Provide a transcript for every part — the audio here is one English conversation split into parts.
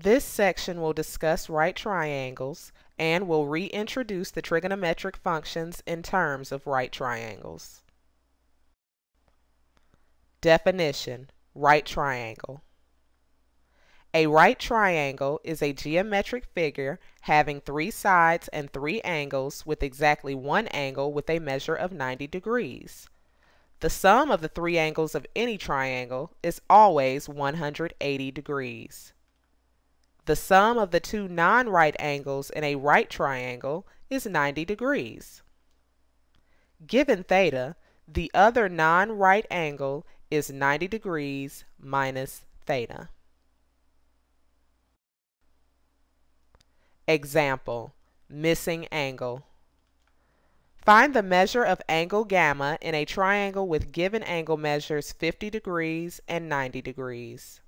This section will discuss right triangles and will reintroduce the trigonometric functions in terms of right triangles. Definition: right triangle. A right triangle is a geometric figure having 3 sides and 3 angles with exactly 1 angle with a measure of 90 degrees. The sum of the 3 angles of any triangle is always 180 degrees. The sum of the 2 non-right angles in a right triangle is 90 degrees. Given theta, the other non-right angle is 90 degrees minus theta. Example: missing angle. Find the measure of angle gamma in a triangle with given angle measures 50 degrees and 90 degrees.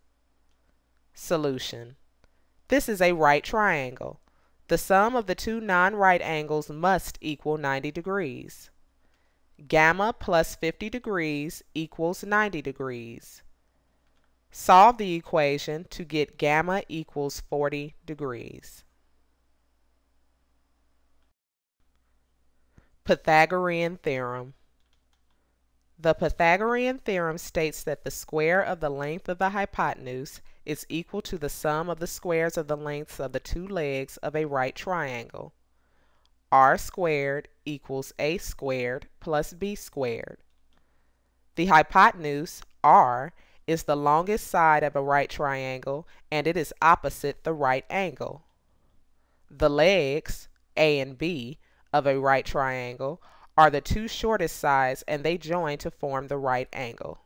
Solution: this is a right triangle. The sum of the 2 non-right angles must equal 90 degrees. Gamma plus 50 degrees equals 90 degrees. Solve the equation to get gamma equals 40 degrees. Pythagorean theorem. The Pythagorean theorem states that the square of the length of the hypotenuse is equal to the sum of the squares of the lengths of the 2 legs of a right triangle. R squared equals A squared plus B squared. The hypotenuse, R, is the longest side of a right triangle and it is opposite the right angle. The legs, A and B, of a right triangle are the 2 shortest sides and they join to form the right angle.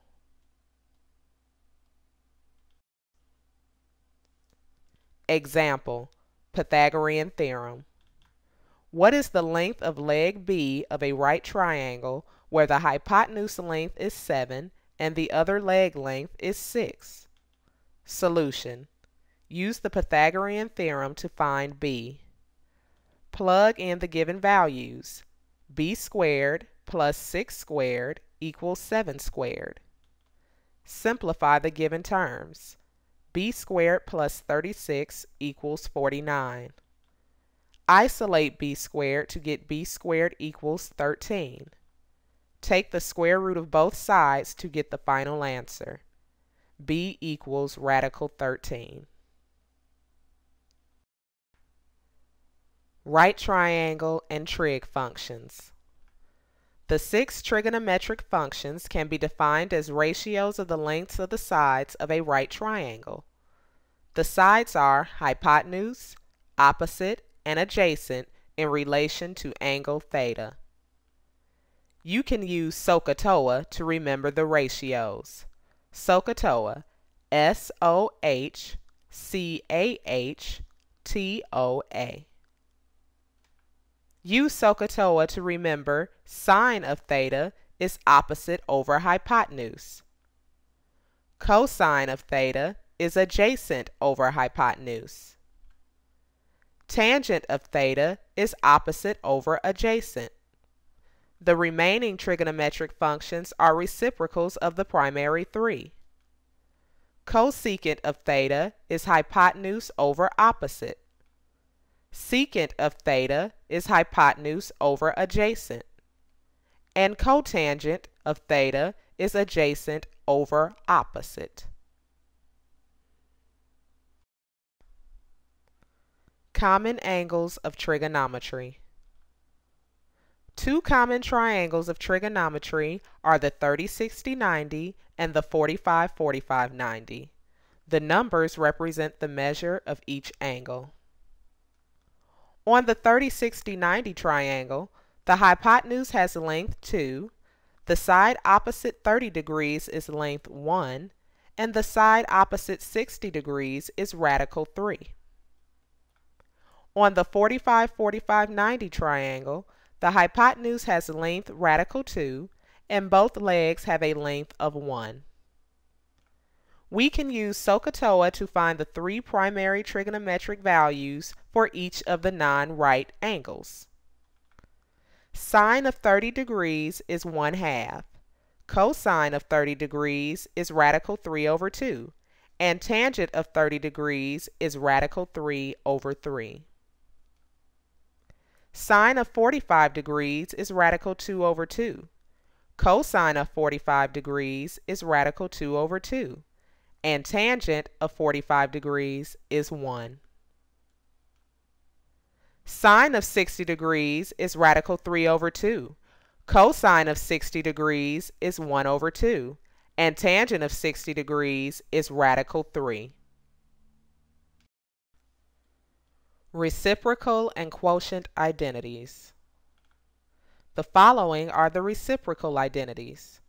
Example: Pythagorean theorem. What is the length of leg B of a right triangle where the hypotenuse length is 7 and the other leg length is 6? Solution: use the Pythagorean theorem to find B. Plug in the given values. B squared plus 6 squared equals 7 squared. Simplify the given terms. B squared plus 36 equals 49. Isolate B squared to get B squared equals 13. Take the square root of both sides to get the final answer. B equals radical 13. Right triangle and trig functions. The 6 trigonometric functions can be defined as ratios of the lengths of the sides of a right triangle. The sides are hypotenuse, opposite, and adjacent in relation to angle theta. You can use SOHCAHTOA to remember the ratios. SOHCAHTOA, SOHCAHTOA. Use SOHCAHTOA to remember sine of theta is opposite over hypotenuse. Cosine of theta is adjacent over hypotenuse. Tangent of theta is opposite over adjacent. The remaining trigonometric functions are reciprocals of the primary 3. Cosecant of theta is hypotenuse over opposite. Secant of theta is hypotenuse over adjacent. And cotangent of theta is adjacent over opposite. Common angles of trigonometry. 2 common triangles of trigonometry are the 30-60-90 and the 45-45-90. The numbers represent the measure of each angle. On the 30-60-90 triangle, the hypotenuse has length 2, the side opposite 30 degrees is length 1, and the side opposite 60 degrees is radical 3. On the 45-45-90 triangle, the hypotenuse has length radical 2, and both legs have a length of 1. We can use SOHCAHTOA to find the 3 primary trigonometric values for each of the non-right angles. Sine of 30 degrees is 1/2. Cosine of 30 degrees is radical 3/2, and tangent of 30 degrees is radical 3 over 3. Sine of 45 degrees is radical 2 over 2. Cosine of 45 degrees is radical 2 over 2. And tangent of 45 degrees is 1. Sine of 60 degrees is radical 3 over 2. Cosine of 60 degrees is 1 over 2. And tangent of 60 degrees is radical 3. Reciprocal and quotient identities. The following are the reciprocal identities.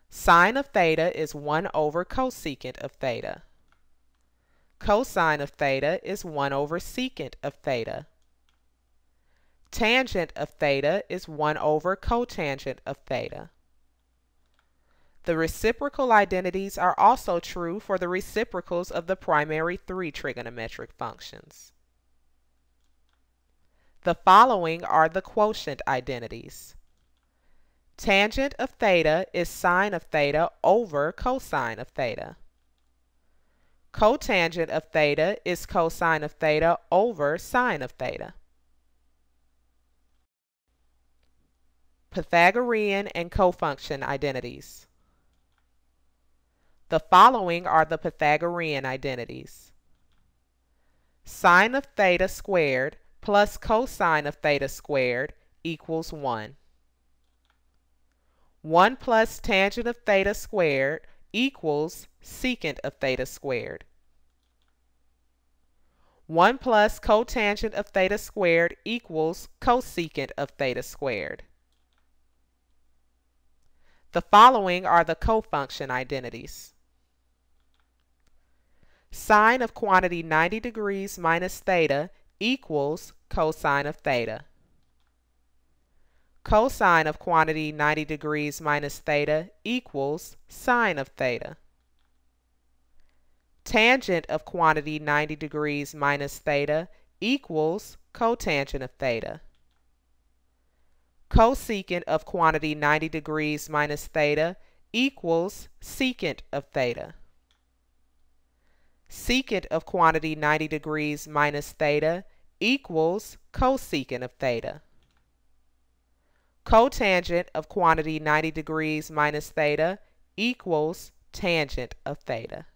Sine of theta is 1 over cosecant of theta. Cosine of theta is 1 over secant of theta. Tangent of theta is 1 over cotangent of theta. The reciprocal identities are also true for the reciprocals of the primary three trigonometric functions. The following are the quotient identities. Tangent of theta is sine of theta over cosine of theta. Cotangent of theta is cosine of theta over sine of theta. Pythagorean and cofunction identities. The following are the Pythagorean identities. Sine of theta squared plus cosine of theta squared equals 1. 1 plus tangent of theta squared equals secant of theta squared. 1 plus cotangent of theta squared equals cosecant of theta squared. The following are the cofunction identities. Sine of quantity 90 degrees minus theta equals cosine of theta. Cosine of quantity 90 degrees minus theta equals sine of theta. Tangent of quantity 90 degrees minus theta equals cotangent of theta. Cosecant of quantity 90 degrees minus theta equals secant of theta. Secant of quantity 90 degrees minus theta equals cosecant of theta. Cotangent of quantity 90 degrees minus theta equals tangent of theta.